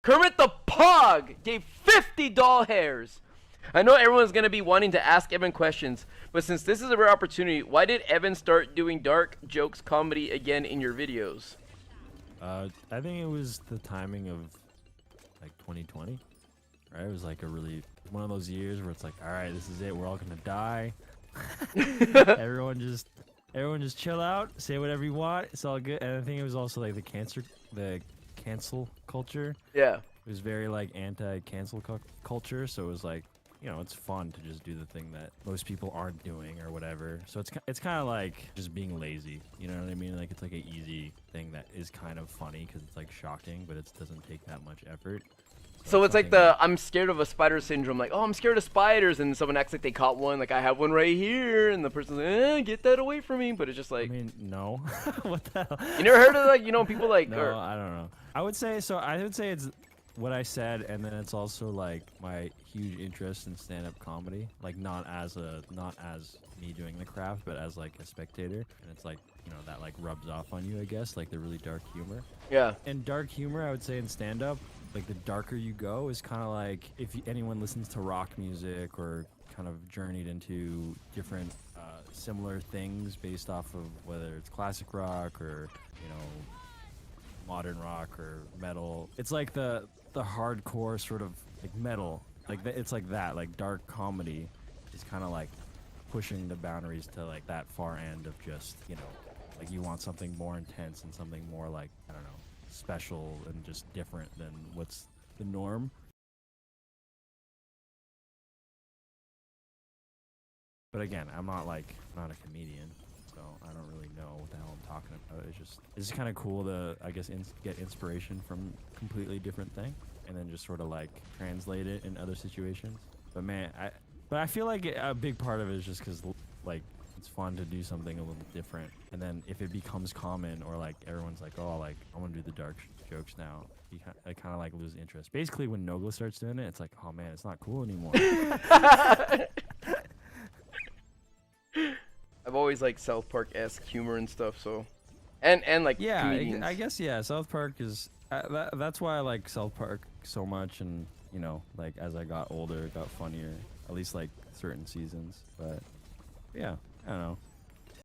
Kermit the Pog gave 50 doll hairs. I know everyone's going to be wanting to ask Evan questions, but since this is a rare opportunity, why did Evan start doing dark jokes comedy again in your videos? I think it was the timing of like 2020, right? It was like one of those years where it's like, all right, this is it. We're all gonna die. everyone just chill out, say whatever you want. It's all good. And I think it was also like the cancel culture. Yeah. It was very like anti-cancel culture. So it was like, you know, it's fun to just do the thing that most people aren't doing or whatever. So it's kind of like just being lazy. You know what I mean? Like it's like an easy thing that is kind of funny because it's like shocking, but it doesn't take that much effort. So it's like the I'm scared of a spider syndrome. Like, oh, I'm scared of spiders, and someone acts like they caught one. Like, I have one right here, and the person's like, get that away from me. But it's just like, I mean, no. What the hell? You never heard of like, you know, people like. No, I don't know. I would say it's what I said, and then it's also like my huge interest in stand-up comedy. Like not as me doing the craft, but as like a spectator. And it's like, you know, that like rubs off on you, I guess, like the really dark humor. Yeah. And dark humor, I would say in stand-up, like the darker you go is kind of like if anyone listens to rock music or kind of journeyed into different similar things based off of whether it's classic rock or, you know, modern rock or metal. It's like the hardcore sort of like metal, like it's like that, like dark comedy is kind of like pushing the boundaries to like that far end of just, you know, like you want something more intense and something more like, I don't know, special and just different than what's the norm. But again, I'm not a comedian, so I don't really know what the hell I'm talking about. It's kind of cool to, I guess, get inspiration from a completely different thing, and then just sort of like translate it in other situations. But man, I feel like a big part of it is just because like it's fun to do something a little different, and then if it becomes common or like everyone's like, oh, like I want to do the dark jokes now, I kind of like lose interest. Basically, when Noglas starts doing it, it's like, oh man, it's not cool anymore. I've always liked South Park-esque humor and stuff, so and like yeah, comedians. I guess yeah. South Park is that's why I like South Park so much, and you know, like as I got older, it got funnier. At least like certain seasons, but yeah, I don't know.